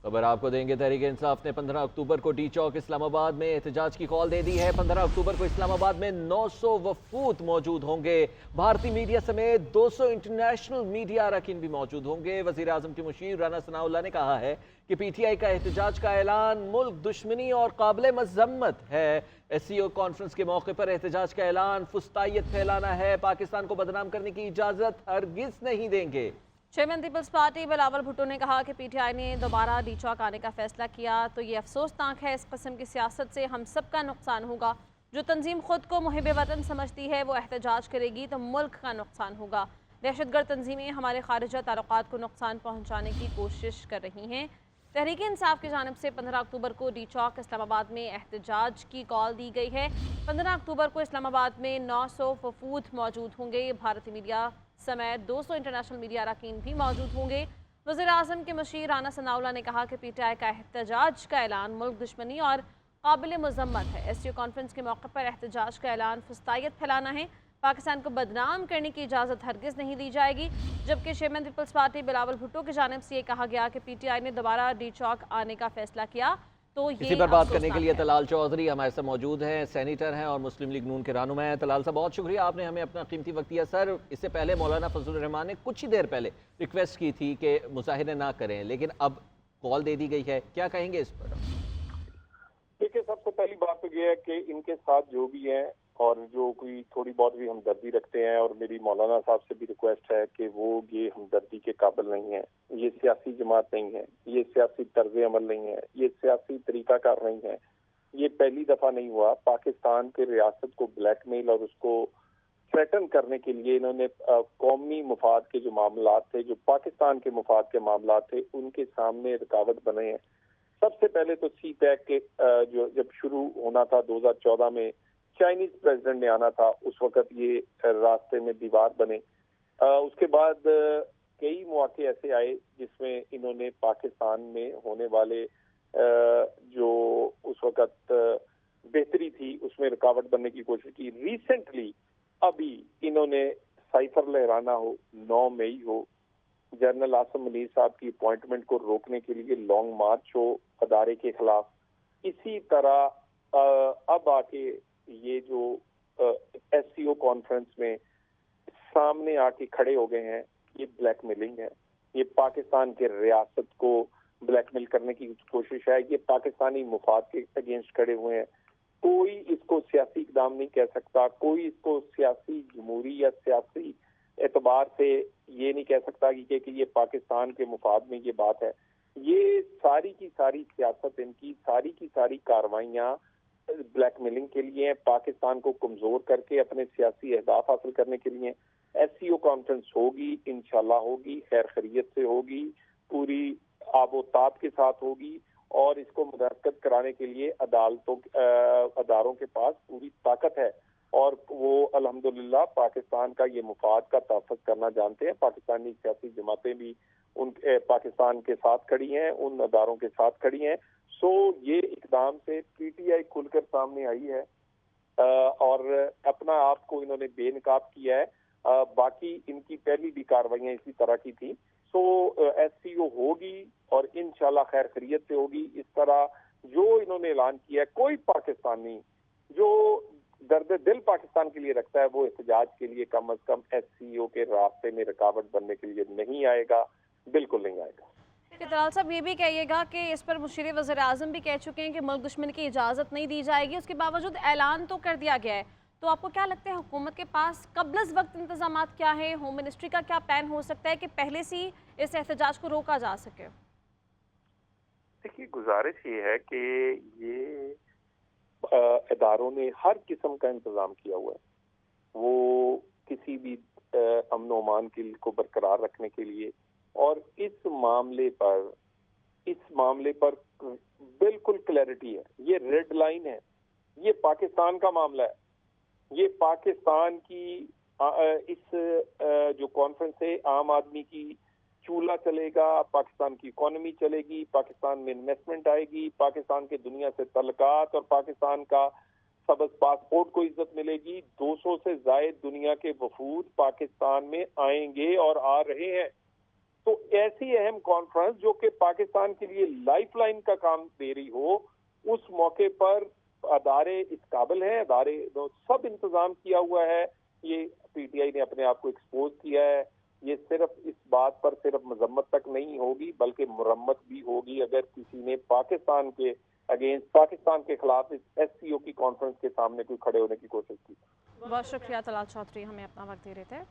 खबर आपको देंगे। तहरीक इंसाफ ने 15 अक्टूबर को डी चौक इस्लामाबाद में एहतजाज की कॉल दे दी है। 15 अक्टूबर को इस्लामाबाद में 900 वफूद मौजूद होंगे। भारतीय मीडिया समेत 200 इंटरनेशनल मीडिया अरकान भी मौजूद होंगे। वजीर आजम के मुशीर राना सनाउल्लाह ने कहा है कि पीटीआई का एहतजाज का ऐलान मुल्क दुश्मनी और काबिल मजम्मत है। SCO कॉन्फ्रेंस के मौके पर एहतजाज का ऐलान फुस्तायत फैलाना है। पाकिस्तान को बदनाम करने की इजाजत हरगिज नहीं देंगे। Chairman Peoples Party Bilawal Bhutto ने कहा कि पीटीआई ने दोबारा डी चौक आने का फैसला किया तो ये अफसोसनाक है। इस किस्म की सियासत से हम सब का नुकसान होगा। जो तंजीम खुद को मुहिब वतन समझती है वो एहतजाज करेगी तो मुल्क का नुकसान होगा। दहशतगर्द तंजीमें हमारे खारिजा ताल्लुकात को नुकसान पहुँचाने की कोशिश कर रही हैं। तहरीक इंसाफ की जानिब से 15 अक्टूबर को डी चौक इस्लामाबाद में एहतजाज की कॉल दी गई है। 15 अक्टूबर को इस्लामाबाद में 900 वफूद मौजूद होंगे। भारतीय मीडिया समेत 200 इंटरनेशनल मीडिया अरकान भी मौजूद होंगे। वज़ीर आज़म के मुशीर राना सनाउल्लाह ने कहा कि पीटीआई का एहतजाज का ऐलान मुल्क दुश्मनी और काबिल मजम्मत है। SCO कॉन्फ्रेंस के मौके पर एहतजाज का ऐलान फुस्तायत फैलाना है। पाकिस्तान को बदनाम करने की इजाज़त हरगिज़ नहीं दी जाएगी। जबकि chairman Peoples Party Bilawal Bhutto की जानिब से ये कहा गया कि पीटीआई ने दोबारा डी चौक आने का फैसला किया तो ये इसी पर बात करने के लिए तलाल चौधरी हमारे साथ मौजूद हैं, सेनेटर हैं और मुस्लिम लीग नून के रहनुमा हैं। तलाल साहब, बहुत शुक्रिया, आपने हमें अपना कीमती वक्त दिया। सर, इससे पहले मौलाना फजलुर रहमान ने कुछ ही देर पहले रिक्वेस्ट की थी कि मुजाहिरे ना करें, लेकिन अब कॉल दे दी गई है, क्या कहेंगे इस पर? देखिए, सबसे पहली बात तो ये है कि इनके साथ जो भी है और जो कोई थोड़ी बहुत भी हमदर्दी रखते हैं, और मेरी मौलाना साहब से भी रिक्वेस्ट है कि वो ये हमदर्दी के काबिल नहीं है। ये सियासी जमात नहीं है, ये सियासी तर्ज अमल नहीं है, ये सियासी तरीकाकार नहीं है। ये पहली दफा नहीं हुआ। पाकिस्तान के रियासत को ब्लैकमेल और उसको थ्रेटन करने के लिए इन्होंने कौमी मुफाद के जो मामलात थे, जो पाकिस्तान के मुफाद के मामलात थे, उनके सामने रुकावट बने हैं। सबसे पहले तो सी पैक के जो जब शुरू होना था 2014 में, चाइनीज प्रेसिडेंट ने आना था, उस वक्त ये रास्ते में दीवार बने। उसके बाद कई मौके ऐसे आए जिसमें इन्होंने पाकिस्तान में होने वाले जो उस वक्त बेहतरी थी उसमें रुकावट बनने की कोशिश की। रिसेंटली अभी इन्होंने साइफर लहराना हो, 9 मई हो, जनरल आसिम मुनीर साहब की अपॉइंटमेंट को रोकने के लिए लॉन्ग मार्च हो अदारे के खिलाफ। इसी तरह अब आके ये जो SCO कॉन्फ्रेंस में सामने आके खड़े हो गए हैं, ये ब्लैकमेलिंग है। ये पाकिस्तान के रियासत को ब्लैकमेल करने की कोशिश है। ये पाकिस्तानी मुफाद के अगेंस्ट खड़े हुए हैं। कोई इसको सियासी इकदाम नहीं कह सकता, कोई इसको सियासी जमहूरी या सियासी एतबार से ये नहीं कह सकता कि ये पाकिस्तान के मुफाद में ये बात है। ये सारी की सारी सियासत, इनकी सारी की सारी कार्रवाइयाँ ब्लैकमेलिंग के लिए, पाकिस्तान को कमजोर करके अपने सियासी अहदाफ हासिल करने के लिए। SCO कॉन्फ्रेंस होगी, इंशाल्लाह होगी, खैर खैरियत से होगी, पूरी आबोताब के साथ होगी, और इसको मुनक्कद कराने के लिए अदारों के पास पूरी ताकत है, और वो अल्हम्दुलिल्लाह पाकिस्तान का ये मुफाद का तहफ़्फ़ुज़ करना जानते हैं। पाकिस्तानी सियासी जमातें भी उन पाकिस्तान के साथ खड़ी हैं, उन अदारों के साथ खड़ी हैं। सो ये इकदाम से PTI खुलकर सामने आई है और अपना आप को इन्होंने बेनकाब किया है। बाकी इनकी पहली भी कार्रवाइयाँ इसी तरह की थी। सो SCO होगी और इंशाल्लाह खैर खैरियत से होगी। इस तरह जो इन्होंने ऐलान किया है, कोई पाकिस्तानी जो दर्द दिल पाकिस्तान के लिए रखता है वो एहतजाज के लिए कम अज कम SCO के रास्ते में रुकावट बनने के लिए नहीं आएगा, बिल्कुल नहीं आएगा। तलाल साहब, ये भी कहिएगा कि इस पर मुशीर वज़ीर आज़म भी कह चुके हैं कि मुल्क दुश्मन की इजाज़त नहीं दी जाएगी। उसके बावजूद ऐलान तो कर दिया गया है, तो आपको क्या लगता है हुकूमत के पास कबल वक्त इंतजाम क्या है? होम मिनिस्ट्री का क्या प्लान हो सकता है कि पहले से ही इस एहतजाज को रोका जा सके? देखिए, गुजारिश ये है कि ये इदारों ने हर किस्म का इंतजाम किया हुआ है। वो किसी भी अमन व अमान को बरकरार रखने के लिए, और इस मामले पर बिल्कुल क्लैरिटी है। ये रेड लाइन है, ये पाकिस्तान का मामला है। ये पाकिस्तान की इस जो कॉन्फ्रेंस है, आम आदमी की चूल्हा चलेगा, पाकिस्तान की इकोनॉमी चलेगी, पाकिस्तान में इन्वेस्टमेंट आएगी, पाकिस्तान के दुनिया से तल्लुकात और पाकिस्तान का सबज पासपोर्ट को इज्जत मिलेगी। 200 से जायद दुनिया के वफूद पाकिस्तान में आएंगे और आ रहे हैं। तो ऐसी अहम कॉन्फ्रेंस जो कि पाकिस्तान के लिए लाइफलाइन का काम दे रही हो, उस मौके पर अदारे इस काबिल हैं, अदारे सब इंतजाम किया हुआ है। ये पीटीआई ने अपने आप को एक्सपोज किया है। ये सिर्फ इस बात पर सिर्फ मजम्मत तक नहीं होगी बल्कि मुरम्मत भी होगी अगर किसी ने पाकिस्तान के अगेंस्ट, पाकिस्तान के खिलाफ इस एससीओ की कॉन्फ्रेंस के सामने कोई खड़े होने की कोशिश की। बहुत शुक्रिया तलाल चौधरी, हमें अपना वक्त दे रहे थे।